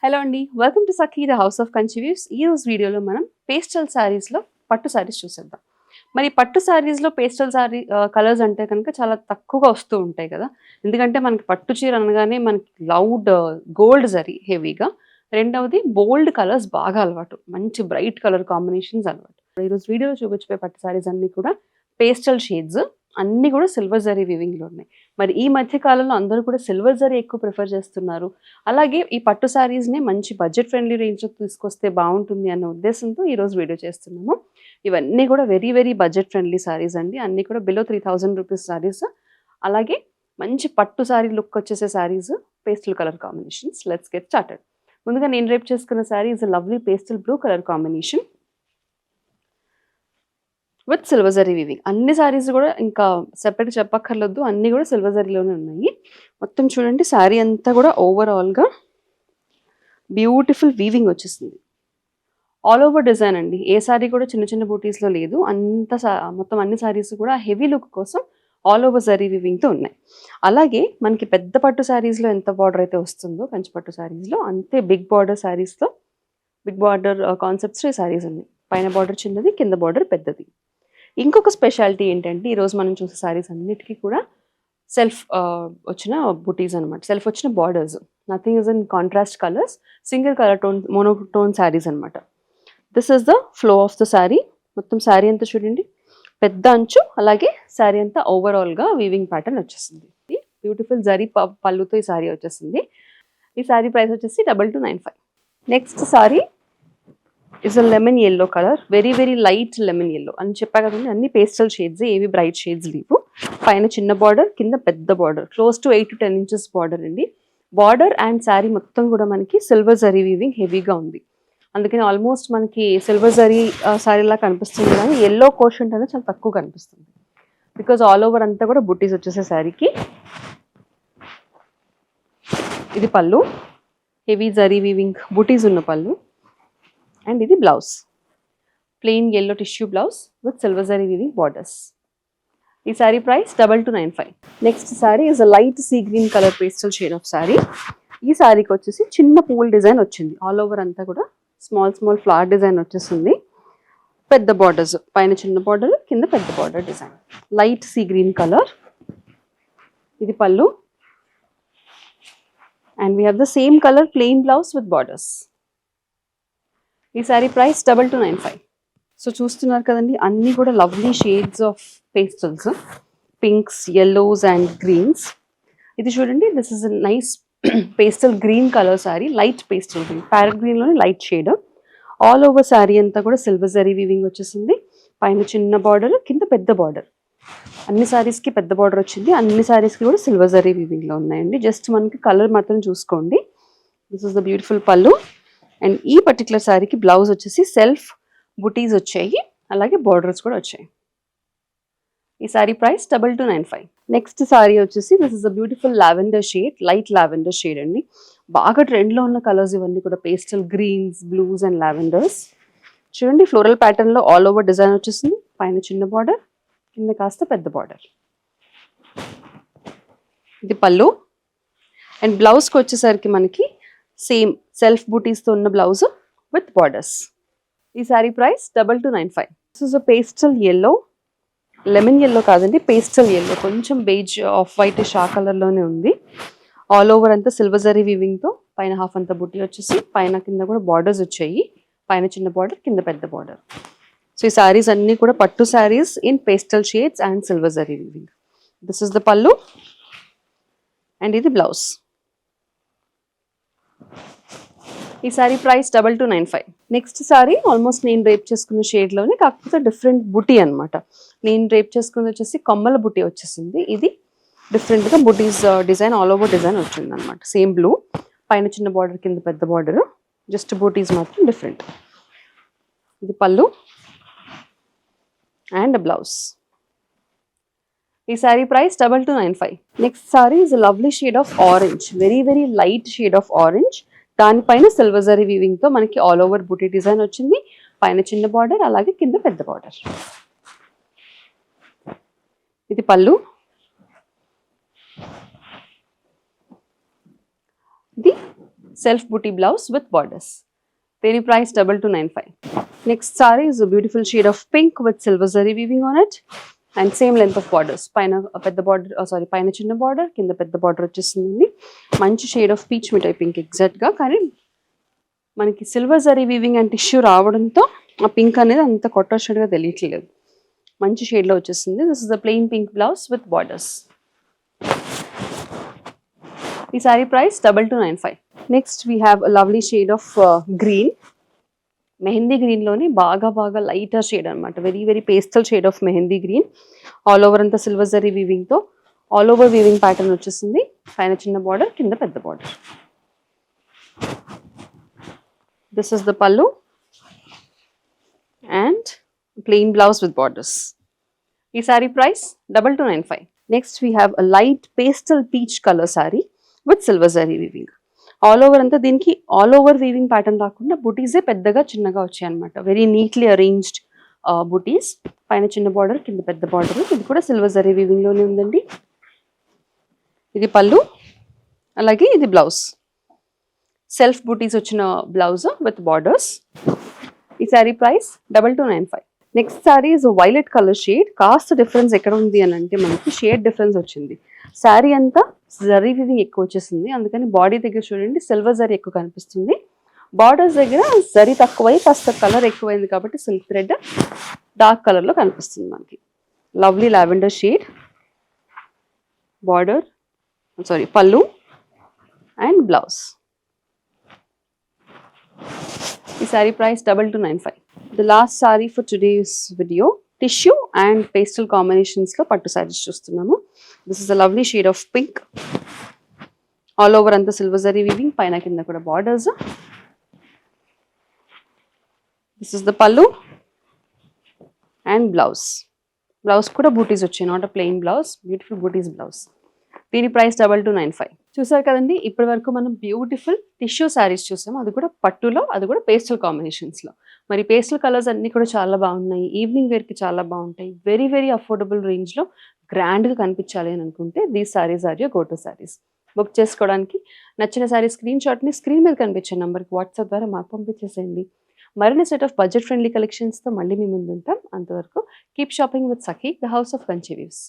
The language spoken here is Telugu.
హలో అండి, welcome to Sakhi the house of Kanchi views. ఈ రోజు వీడియోలో మనం పేస్టల్ శారీస్లో పట్టు శారీస్ చూసేద్దాం. మరి పట్టు శారీస్లో పేస్టల్ శారీ కలర్స్ అంటే కనుక చాలా తక్కువగా వస్తూ ఉంటాయి కదా. ఎందుకంటే మనకి పట్టు చీర అనగానే మనకి లౌడ్ గోల్డ్ జరీ హెవీగా, రెండవది బోల్డ్ కలర్స్ బాగా అలవాటు, మంచి బ్రైట్ కలర్ కాంబినేషన్స్ అలవాటు. ఈరోజు వీడియోలో చూపించిపోయే పట్టు శారీస్ అన్నీ కూడా పేస్టల్ షేడ్స్, అన్నీ కూడా సిల్వర్ జరీ వీవింగ్లో ఉన్నాయి. మరి ఈ మధ్య కాలంలో అందరూ కూడా సిల్వర్ జరీ ఎక్కువ ప్రిఫర్ చేస్తున్నారు. అలాగే ఈ పట్టు శారీస్ని మంచి బడ్జెట్ ఫ్రెండ్లీ రేంజ్లోకి తీసుకొస్తే బాగుంటుంది అన్న ఉద్దేశంతో ఈరోజు వీడియో చేస్తున్నాము. ఇవన్నీ కూడా very very budget friendly saris అండి. అన్నీ కూడా బిలో 3000 రూపీస్ శారీస్. అలాగే మంచి పట్టు శారీ లుక్ వచ్చేసే saris, pastel colour combinations. Let's get started. ముందుగా నేను రేపు చేసుకున్న sari is lovely pastel blue colour combination with silver zari weaving. అన్ని శారీస్ కూడా ఇంకా సెపరేట్ చెప్పక్కర్లేదు, అన్నీ కూడా సిల్వర్ జరీలోనే ఉన్నాయి. మొత్తం చూడండి, శారీ అంతా కూడా ఓవరాల్గా బ్యూటిఫుల్ వీవింగ్ వచ్చేసింది. ఆల్ ఓవర్ డిజైన్ అండి. ఏ శారీ కూడా చిన్న చిన్న బూటీస్లో లేదు. మొత్తం అన్ని శారీస్ కూడా హెవీ లుక్ కోసం ఆల్ ఓవర్ జరీ వీవింగ్తో ఉన్నాయి. అలాగే మనకి పెద్ద పట్టు శారీస్లో ఎంత బార్డర్ అయితే వస్తుందో కంచి పట్టు శారీస్లో, అంతే బిగ్ బార్డర్ శారీస్లో బిగ్ బార్డర్ కాన్సెప్ట్స్లో ఈ శారీస్ ఉన్నాయి. పైన బార్డర్ చిన్నది, కింద బార్డర్ పెద్దది. ఇంకొక స్పెషాలిటీ ఏంటంటే ఈరోజు మనం చూసే శారీస్ అన్నిటికీ కూడా సెల్ఫ్ వచ్చిన బుటీస్ అనమాట, సెల్ఫ్ వచ్చిన borders. Nothing is in contrast colours, single colour tone monotone saris అనమాట. This is the flow of the sari. మొత్తం శారీ అంతా చూడండి, పెద్ద అంచు, అలాగే శారీ అంతా ఓవరాల్గా వీవింగ్ ప్యాటర్న్ వచ్చేసింది. బ్యూటిఫుల్ జరీ పళ్ళుతో ఈ శారీ వచ్చేసింది. ఈ శారీ ప్రైస్ వచ్చేసి 2295. Next sari is a lemon yellow colour, very very light lemon yellow అని చెప్పా కదండి. అన్ని పేస్టల్ షేడ్స్, ఏవి బ్రైట్ షేడ్స్ లేవు. పైన చిన్న బార్డర్, కింద పెద్ద border, close to 8 to 10 inches border అండి. బార్డర్ అండ్ శారీ మొత్తం కూడా మనకి సిల్వర్ జరీ వీవింగ్ హెవీగా ఉంది. అందుకని ఆల్మోస్ట్ మనకి సిల్వర్ జరీ శారీలా కనిపిస్తుంది, కానీ ఎల్లో కోషంట్ అనేది చాలా తక్కువ కనిపిస్తుంది. బికాజ్ ఆల్ ఓవర్ అంతా కూడా బుట్టీస్ వచ్చేసే శారీకి. ఇది పళ్ళు, హెవీ జరీ వీవింగ్ బుటీస్ ఉన్న పళ్ళు. అండ్ ఇది blouse, plain yellow tissue blouse with silver zari weaving borders. ఈ sari price 2295. Next sari is a light sea green colour pastel shade of sari. ఈ శారీకి వచ్చేసి చిన్న పూల్ డిజైన్ వచ్చింది. ఆల్ ఓవర్ అంతా కూడా స్మాల్ స్మాల్ ఫ్లవర్ డిజైన్ వచ్చేసింది. పెద్ద బార్డర్స్, పైన చిన్న బార్డర్, కింద పెద్ద border design. Light sea green colour. ఇది pallu. And we have the same colour plain blouse with borders. ఈ శారీ ప్రైస్ 2295. సో చూస్తున్నారు కదండి, అన్నీ కూడా lovely shades of pastels, pinks, yellows and greens. ఇది చూడండి, this is a nice pastel green colour sari, light pastel green, parrot గ్రీన్లోనే light shade. All over sari అంతా కూడా సిల్వర్ జరీ వీవింగ్ వచ్చేసింది. పైన చిన్న బార్డర్, కింద పెద్ద బార్డర్. అన్ని శారీస్కి పెద్ద బార్డర్ వచ్చింది, అన్ని శారీస్కి కూడా సిల్వర్ జరీ వీవింగ్లో ఉన్నాయండి. జస్ట్ మనకి కలర్ మాత్రం చూసుకోండి. దిస్ ఇస్ ద బ్యూటిఫుల్ పళ్ళు. అండ్ ఈ పర్టికులర్ శారీకి బ్లౌజ్ వచ్చేసి సెల్ఫ్ బుటీస్ వచ్చాయి, అలాగే బార్డర్స్ కూడా వచ్చాయి. ఈ శారీ ప్రైస్ 2295. నెక్స్ట్ శారీ వచ్చేసి this is a beautiful lavender shade, light lavender shade అండి. బాగా ట్రెండ్లో ఉన్న కలర్స్ ఇవన్నీ కూడా, pastel greens, blues and lavenders. చూడండి, ఫ్లోరల్ ప్యాటర్న్లో ఆల్ ఓవర్ డిజైన్ వచ్చేసింది. పైన చిన్న బార్డర్, కింద కాస్త పెద్ద బార్డర్. ఇది పళ్ళు. అండ్ బ్లౌజ్కి వచ్చేసరికి మనకి సేమ్ సెల్ఫ్ బూటీస్తో ఉన్న బ్లౌజ్ విత్ బార్డర్స్. ఈ sari price 2295. This is a pastel yellow, lemon yellow కాదండి, పేస్టల్ ఎల్లో, కొంచెం బేజ్ ఆఫ్ వైట్ షా కలర్లోనే ఉంది. ఆల్ ఓవర్ అంతా సిల్వర్ జరీ వీవింగ్తో, పైన హాఫ్ అంతా బుట్టి వచ్చేసి, పైన కింద కూడా బార్డర్స్ వచ్చాయి. పైన చిన్న బార్డర్, కింద పెద్ద బార్డర్. సో ఈ శారీస్ అన్నీ కూడా పట్టు saris in pastel shades and silver zari weaving. This is the పళ్ళు. అండ్ ఇది బ్లౌజ్. ఈ sari price 2295. Next sari almost నేను రేప్ చేసుకున్న షేడ్లోనే, కాకపోతే డిఫరెంట్ బుటీ అనమాట. నేను రేప్ చేసుకున్నది వచ్చేసి కమ్మల బుటీ వచ్చేసింది. ఇది డిఫరెంట్గా బుటీస్ డిజైన్, ఆల్ ఓవర్ డిజైన్ వచ్చింది అనమాట. సేమ్ బ్లూ, పైన చిన్న బార్డర్, కింద పెద్ద బార్డర్, జస్ట్ బూటీస్ మాత్రం డిఫరెంట్. ఇది పళ్ళు అండ్ బ్లౌజ్. ఈ sari price 2295. Next sari is lovely shade of orange, very very light shade of orange. దానిపైన సిల్వర్ జరీ వీవింగ్తో మనకి ఆల్ ఓవర్ బూటీ డిజైన్ వచ్చింది. పైన చిన్న బార్డర్, అలాగే కింద పెద్ద బార్డర్. ఇది పళ్ళు. ఇది self buti blouse with borders. దీని price 2295. Next sorry is a beautiful shade of pink with silver zari weaving on it and same length of borders. పైన పెద్ద బార్డర్, పైన చిన్న బార్డర్, కింద పెద్ద బార్డర్ వచ్చేసిందండి. మంచి shade of peach mithai pink ఎగ్జాక్ట్గా, కానీ మనకి silver zari weaving and tissue రావడంతో ఆ పింక్ అనేది అంత కొట్టొచ్చినట్టుగా తెలియట్లేదు. మంచి షేడ్లో వచ్చేసింది. This is the plain pink blouse with borders. ఈ sari price 2295. Next we have a lovely shade of green, mehndi గ్రీన్లోని బాగా లైటర్ షేడ్ అనమాట. Very very pastel shade of mehndi green. All over అంతా సిల్వర్ జరీ వీవింగ్తో ఆల్ ఓవర్ వీవింగ్ ప్యాటర్న్ వచ్చేసింది. పైన చిన్న బార్డర్, కింద పెద్ద border. This is the pallu and plain blouse with borders. ఈ sari price 2295. Next we have a light pastel peach colour sari with silver zari weaving. All over అంతా దీనికి ఆల్ ఓవర్ వీవింగ్ ప్యాటర్న్ రాకుండా బుటీసే పెద్దగా చిన్నగా వచ్చాయి అనమాట. వెరీ నీట్లీ అరేంజ్డ్ బుటీస్. పైన చిన్న బార్డర్, కింద పెద్ద బార్డర్. ఇది కూడా సిల్వర్ జరీ వీవింగ్లోనే ఉందండి. ఇది పళ్ళు, అలాగే ఇది బ్లౌజ్. సెల్ఫ్ బుటీస్ వచ్చిన బ్లౌజ్ విత్ బార్డర్స్. ఈ sari price 2295. Next sorry is violet colour shade. Cost difference ఎక్కడ ఉంది అని అంటే మనకి షేడ్ డిఫరెన్స్ వచ్చింది. శారీ అంతా జరీ వీవింగ్ ఎక్కువ వచ్చేసింది, అందుకని బాడీ దగ్గర చూడండి సిల్వర్ జరీ ఎక్కువ కనిపిస్తుంది. బార్డర్స్ దగ్గర జరీ తక్కువై కాస్త కలర్ ఎక్కువైంది కాబట్టి సిల్క్ థ్రెడ్ డార్క్ కలర్లో కనిపిస్తుంది మనకి. Lovely lavender shade border, pallu and blouse. ఈ sari price 2295. The last sari for today's video tissue and pastel కాంబినేషన్స్లో పట్టు సారీస్ చూస్తున్నాము. This is a lovely shade of pink. All over అంతా సిల్వర్ జరీ వీవింగ్, పైన కింద కూడా borders. This is the pallu and blouse. Blouse కూడా బూటీస్ వచ్చాయి, not a plain blouse, beautiful butis blouse. దీని ప్రైస్ 2295. చూసారు కదండి, ఇప్పటి వరకు మనం బ్యూటిఫుల్ టిష్యూ శారీస్ చూసాము, అది కూడా పట్టులో, అది కూడా పేస్టల్ కాంబినేషన్స్లో. మరి పేస్టల్ కలర్స్ అన్నీ కూడా చాలా బాగున్నాయి, ఈవినింగ్ వేర్కి చాలా బాగుంటాయి. వెరీ వెరీ అఫోర్డబుల్ రేంజ్లో గ్రాండ్గా కనిపించాలి అని అనుకుంటే these saris are your go to saris. Book చేసుకోవడానికి నచ్చిన శారీ స్క్రీన్ షాట్ని స్క్రీన్ మీద కనిపించే నెంబర్కి వాట్సాప్ ద్వారా మాకు పంపించేసేయండి. మరిన్ని సెట్ ఆఫ్ బడ్జెట్ ఫ్రెండ్లీ కలెక్షన్స్తో మళ్ళీ మీ ముందు ఉంటాం. అంతవరకు keep shopping with Sakhi, the house of Kanchi weaves.